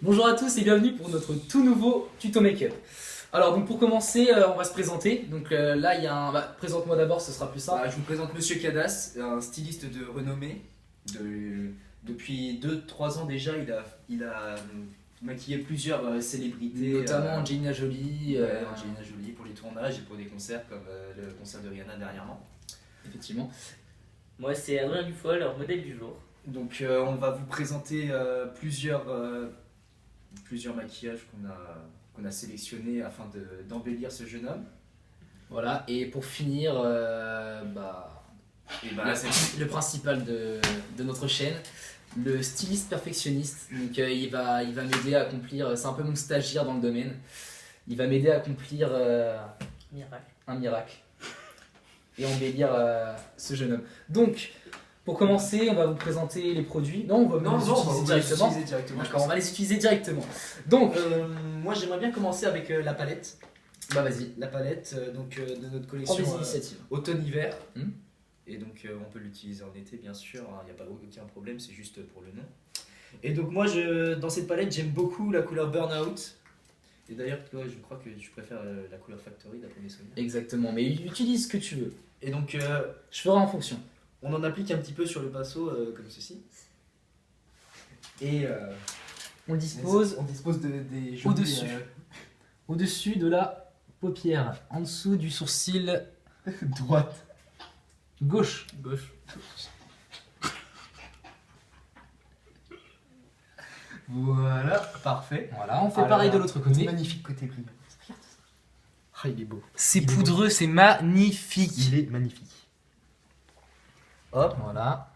Bonjour à tous et bienvenue pour notre tout nouveau tuto make-up. Alors donc pour commencer, on va se présenter. Donc là il y a un... présente-moi d'abord, ce sera plus simple. Je vous présente Monsieur Cadas, un styliste de renommée. Depuis 2-3 ans déjà, il a maquillé plusieurs célébrités. Notamment Angelina Jolie. Angelina Jolie pour les tournages et pour des concerts comme le concert de Rihanna dernièrement. Effectivement. Moi c'est Adrien Dufoy, leur modèle du jour. Donc on va vous présenter plusieurs maquillages qu'on a sélectionnés afin d'embellir ce jeune homme. Voilà, et pour finir, C'est le principal de notre chaîne, le styliste perfectionniste. Donc il va m'aider à accomplir, c'est un peu mon stagiaire dans le domaine, il va m'aider à accomplir Miracle. un miracle et embellir ce jeune homme. Donc, pour commencer, on va vous présenter les produits. Non, on va les utiliser directement. D'accord, on va les utiliser directement. Donc, moi j'aimerais bien commencer avec la palette. bah vas-y, La palette de notre prends collection des initiatives. automne-hiver. Hmm. Et donc on peut l'utiliser en été bien sûr, il n'y a pas aucun problème, c'est juste pour le nom. Et donc moi dans cette palette j'aime beaucoup la couleur Burnout. Et d'ailleurs je crois que je préfère la couleur Factory d'après mes souvenirs. Exactement, mais utilise ce que tu veux. Et donc Je ferai en fonction. on en applique un petit peu sur le pinceau comme ceci. Et On dispose on dispose des jolis, au-dessus. Au-dessus de la paupière, en dessous du sourcil droite. gauche. Voilà, parfait. Voilà, on fait pareil de l'autre côté. Magnifique côté brillant. Regarde ça. Ah, il est beau. C'est Il est poudreux, c'est magnifique. Il est magnifique. Hop, voilà.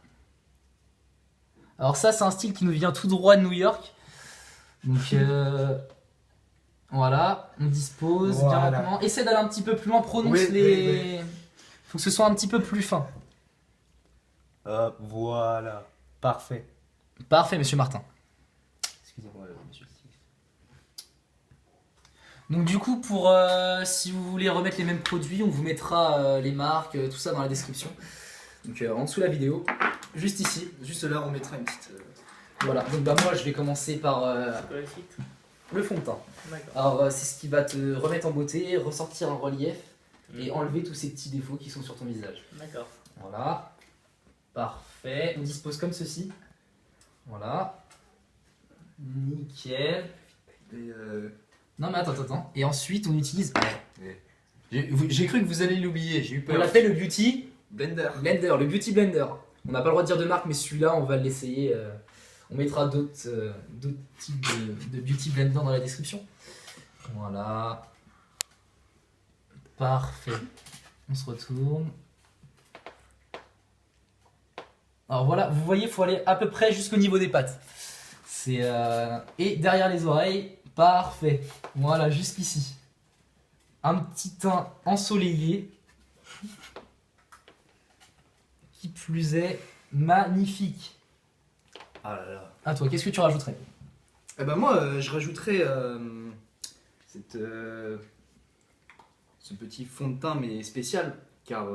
Alors ça, c'est un style qui nous vient tout droit de New York. Donc voilà, on dispose bien Voilà. lentement. Essaie d'aller un petit peu plus loin, prononce Oui, les... Faut que ce soit un petit peu plus fin. Voilà, parfait. Parfait, monsieur Martin. Excusez-moi, monsieur le styliste. Donc du coup, pour si vous voulez remettre les mêmes produits, on vous mettra les marques, tout ça dans la description. Donc en dessous de la vidéo, juste ici. Juste là, on mettra une petite. Voilà, donc bah moi je vais commencer par C'est quoi le site? le fond de teint. D'accord. Alors c'est ce qui va te remettre en beauté, ressortir en relief et enlever tous ces petits défauts qui sont sur ton visage. D'accord. Voilà, parfait. On dispose comme ceci. Voilà, nickel. Et Non mais attends. Et ensuite on utilise... j'ai cru que vous allez l'oublier, j'ai eu On peur. l'appelle le Beauty Blender. Blender, le Beauty Blender. On n'a pas le droit de dire de marque, mais celui-là on va l'essayer. On mettra d'autres types de Beauty Blender dans la description. Voilà. Parfait. On se retourne. Alors voilà, vous voyez, il faut aller à peu près jusqu'au niveau des pattes. Et derrière les oreilles, parfait. Voilà, jusqu'ici. Un petit teint ensoleillé. Qui plus est, magnifique. Ah là là. À toi, qu'est-ce que tu rajouterais? Eh ben moi, je rajouterais ce petit fond de teint mais spécial car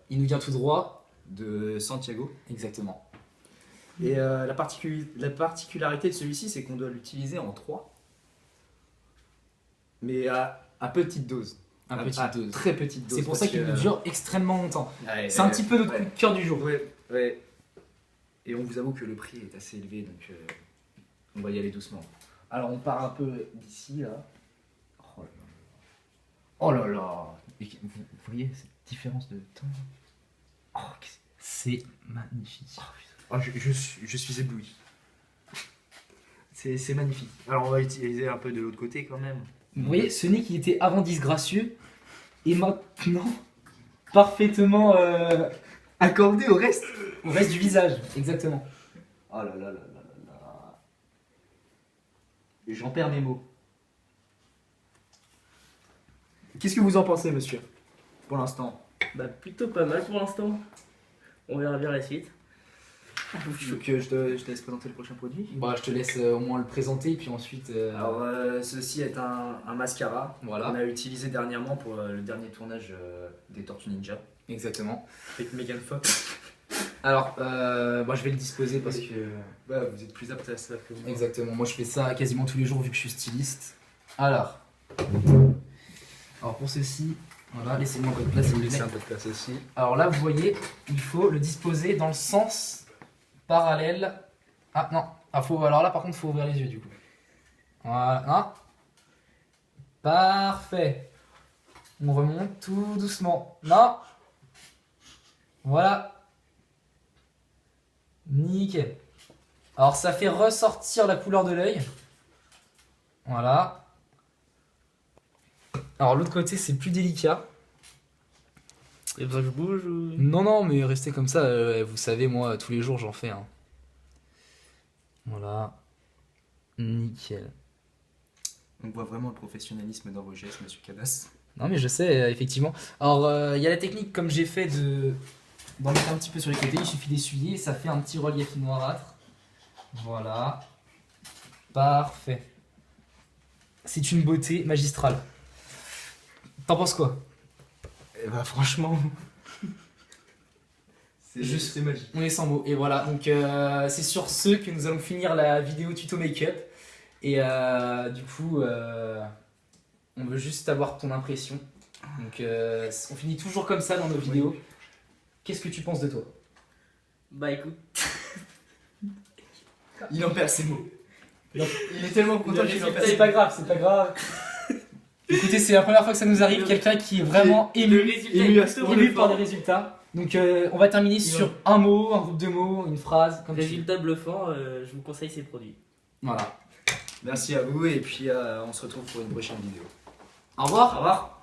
Il nous vient tout droit. de Santiago. Exactement. Et la particularité de celui-ci, c'est qu'on doit l'utiliser en 3. Mais à petite dose. Un À petite dose. Très petite dose. C'est pour ça parce qu'il que, nous dure extrêmement longtemps. ouais, C'est un petit peu notre ouais. coup de cœur du jour. Ouais. Et on vous avoue que le prix est assez élevé, donc on va y aller doucement. Alors on part un peu d'ici là. Oh là là. Et vous voyez cette différence de teint? Oh, C'est magnifique. je suis ébloui. C'est magnifique. Alors on va utiliser un peu de l'autre côté quand même. Vous voyez, ce nez qui était avant disgracieux et maintenant parfaitement Accordé au reste. au reste du visage. Exactement. Oh là là là là là là. J'en perds mes mots. Qu'est-ce que vous en pensez, monsieur? Pour l'instant. Bah plutôt pas mal pour l'instant. On verra bien la suite. Il faut que je te laisse présenter le prochain produit. Bah, je te laisse au moins le présenter, puis ensuite. Alors, ceci est un mascara Voilà. qu'on a utilisé dernièrement pour le dernier tournage des Tortues Ninja Exactement. avec Megan Fox. Alors, moi je vais le disposer parce que... Bah, vous êtes plus apte à ça que moi. Exactement, moi je fais ça quasiment tous les jours vu que je suis styliste. Alors pour ceci, voilà, laissez-moi un peu de place s'il vous Laissez plaît. un peu de place aussi. Alors là, vous voyez, il faut le disposer dans le sens parallèle. Ah non, alors là par contre, il faut ouvrir les yeux du coup. Voilà, non. Parfait. On remonte tout doucement. Non. Voilà. Nickel. Alors ça fait ressortir la couleur de l'œil. Voilà. Alors l'autre côté, c'est plus délicat. Et besoin que je bouge ou... Non, mais restez comme ça, vous savez, moi, tous les jours, j'en fais. Hein. Voilà. Nickel. On voit vraiment le professionnalisme dans vos gestes, monsieur Cadas. Non, mais je sais, effectivement. Alors, il y a la technique, comme j'ai fait, d'en mettre un petit peu sur les côtés. Il suffit d'essuyer et ça fait un petit relief noirâtre. Voilà. Parfait. C'est une beauté magistrale. T'en penses quoi? Eh bah, franchement. Juste- c'est magique. On est sans mots. Et voilà, donc c'est sur ce que nous allons finir la vidéo tuto make-up. Et du coup, on veut juste avoir ton impression. Donc on finit toujours comme ça dans nos vidéos. Qu'est-ce que tu penses de toi? Bah écoute, Il en perd ses mots. Il est tellement content qu'il en perd ses C'est mots. pas grave, c'est pas grave. Écoutez, c'est la première fois que ça nous arrive, quelqu'un qui est vraiment le ému, résultat ému est à plutôt ce ému par les bluffant. résultats. Donc on va terminer sur un mot, un groupe de mots, une phrase, comme tu veux. Résultat bluffant, je vous conseille ces produits. Voilà. Merci à vous et puis on se retrouve pour une prochaine vidéo. Au revoir. Au revoir.